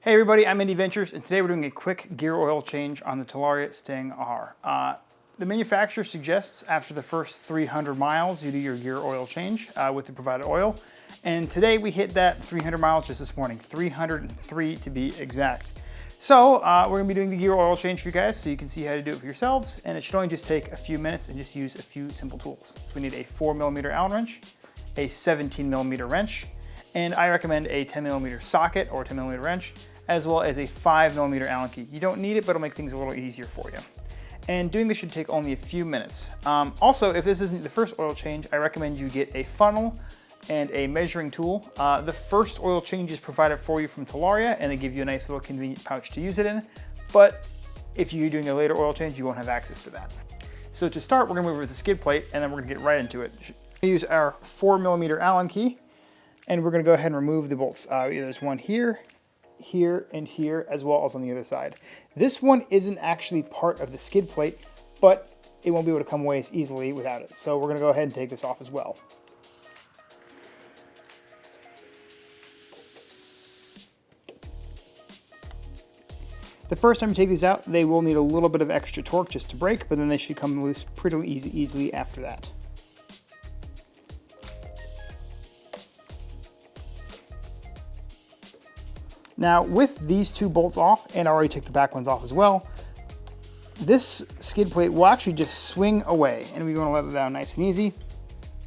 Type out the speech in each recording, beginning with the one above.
Hey everybody, I'm Indy Ventures, and today we're doing a quick gear oil change on the Talaria Sting R. The manufacturer suggests after the first 300 miles you do your gear oil change with the provided oil. And today we hit that 300 miles just this morning, 303 to be exact. So we're going to be doing the gear oil change for you guys so you can see how to do it for yourselves. And it should only just take a few minutes and just use a few simple tools. So we need a 4mm Allen wrench, a 17mm wrench, and I recommend a 10mm socket or 10mm wrench, as well as a 5mm Allen key. You don't need it, but it'll make things a little easier for you. And doing this should take only a few minutes. Also, if this isn't the first oil change, I recommend you get a funnel and a measuring tool. The first oil change is provided for you from Talaria, and they give you a nice little convenient pouch to use it in. But if you're doing a later oil change, you won't have access to that. So to start, we're gonna move over to the skid plate, and then we're gonna get right into it. Use our 4mm Allen key, and we're gonna go ahead and remove the bolts. There's one here, here, and here, as well as on the other side. This one isn't actually part of the skid plate, but it won't be able to come away as easily without it. So we're gonna go ahead and take this off as well. The first time you take these out, they will need a little bit of extra torque just to break, but then they should come loose pretty easily after that. Now, with these two bolts off, and I already took the back ones off as well, this skid plate will actually just swing away, and we're going to let it down nice and easy.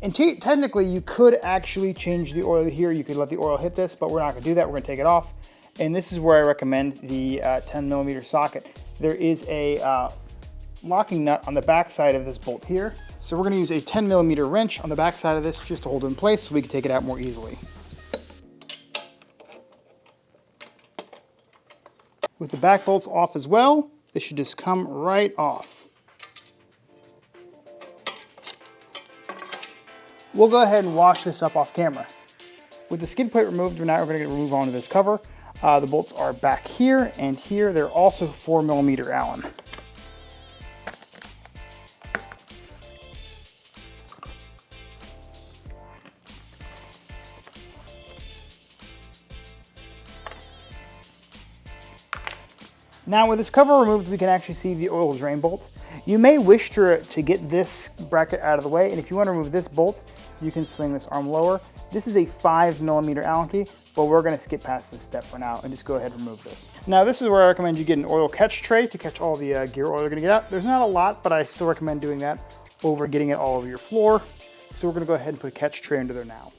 And technically, you could actually change the oil here. You could let the oil hit this, but we're not going to do that. We're going to take it off. And this is where I recommend the 10mm socket. There is a locking nut on the back side of this bolt here. So we're going to use a 10mm wrench on the back side of this just to hold it in place so we can take it out more easily. With the back bolts off as well, this should just come right off. We'll go ahead and wash this up off camera. With the skid plate removed, we're going to remove onto this cover. The bolts are back here and here. They're also 4mm Allen. Now with this cover removed, we can actually see the oil drain bolt. You may wish to get this bracket out of the way, and if you want to remove this bolt, you can swing this arm lower. This is a 5mm Allen key, but we're going to skip past this step for now and just go ahead and remove this. Now this is where I recommend you get an oil catch tray to catch all the gear oil you're going to get out. There's not a lot, but I still recommend doing that over getting it all over your floor. So we're going to go ahead and put a catch tray under there now.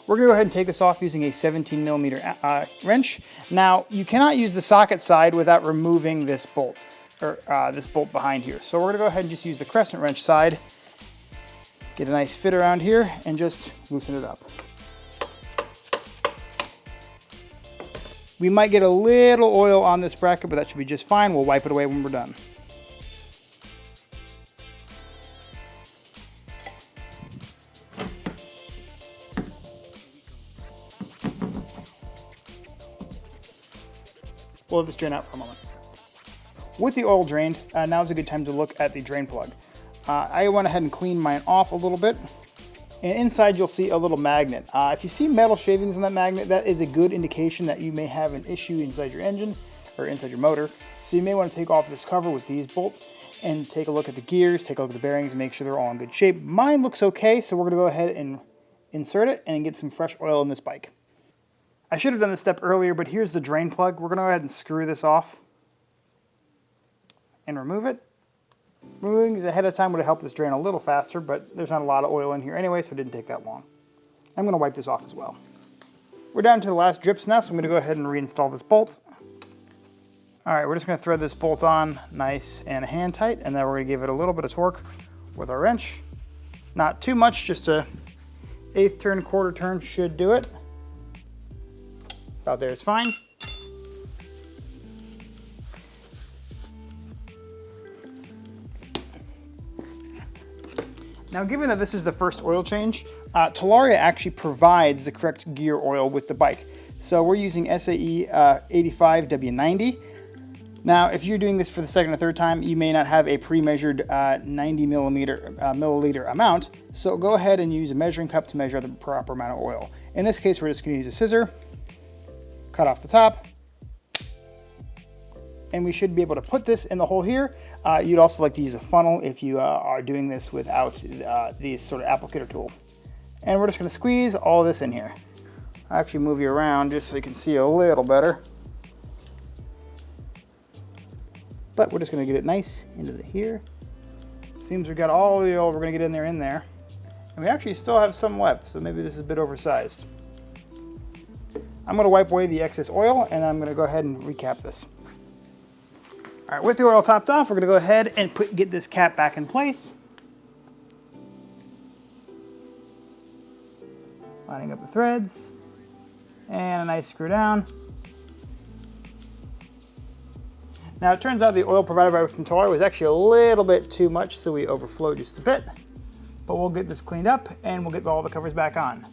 We're going to go ahead and take this off using a 17mm wrench. Now, you cannot use the socket side without removing this bolt, or this bolt behind here. So we're going to go ahead and just use the crescent wrench side, get a nice fit around here, and just loosen it up. We might get a little oil on this bracket, but that should be just fine. We'll wipe it away when we're done. We'll let this drain out for a moment. With the oil drained, now's a good time to look at the drain plug. I went ahead and cleaned mine off a little bit. And inside you'll see a little magnet. If you see metal shavings on that magnet, that is a good indication that you may have an issue inside your engine or inside your motor. So you may want to take off this cover with these bolts and take a look at the gears, take a look at the bearings, and make sure they're all in good shape. Mine looks okay, so we're going to go ahead and insert it and get some fresh oil in this bike. I should have done this step earlier, but here's the drain plug. We're going to go ahead and screw this off and remove it. Removing this ahead of time would have helped this drain a little faster, but there's not a lot of oil in here anyway, so it didn't take that long. I'm going to wipe this off as well. We're down to the last drips now, so I'm going to go ahead and reinstall this bolt. All right, we're just going to thread this bolt on nice and hand tight, and then we're going to give it a little bit of torque with our wrench. Not too much, just a 1/8 turn, 1/4 turn should do it. About there is fine. Now, given that this is the first oil change, Talaria actually provides the correct gear oil with the bike. So we're using SAE 85W90. Now, if you're doing this for the second or third time, you may not have a pre-measured 90 milliliter amount. So go ahead and use a measuring cup to measure the proper amount of oil. In this case, we're just gonna use a scissor, cut off the top, and we should be able to put this in the hole here. You'd also like to use a funnel if you are doing this without the sort of applicator tool. And we're just gonna squeeze all this in here. I'll actually move you around just so you can see a little better. But we're just gonna get it nice into here. Seems we've got all the oil we're gonna get in there. And we actually still have some left, so maybe this is a bit oversized. I'm gonna wipe away the excess oil and I'm gonna go ahead and recap this. All right, with the oil topped off, we're gonna go ahead and get this cap back in place. Lining up the threads and a nice screw down. Now it turns out the oil provided from Talaria was actually a little bit too much, so we overflowed just a bit. But we'll get this cleaned up and we'll get all the covers back on.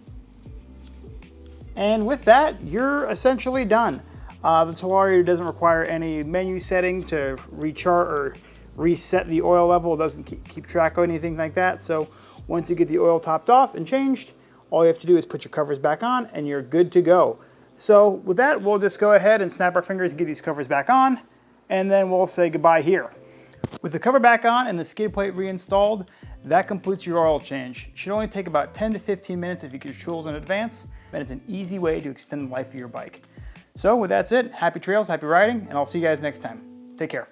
And with that, you're essentially done. The Talaria doesn't require any menu setting to recharge or reset the oil level. It doesn't keep track of anything like that. So once you get the oil topped off and changed, all you have to do is put your covers back on and you're good to go. So with that, we'll just go ahead and snap our fingers and get these covers back on, and then we'll say goodbye here. With the cover back on and the skid plate reinstalled, that completes your oil change. It should only take about 10 to 15 minutes if you get your tools in advance, and it's an easy way to extend the life of your bike. So with that said, happy trails, happy riding, and I'll see you guys next time. Take care.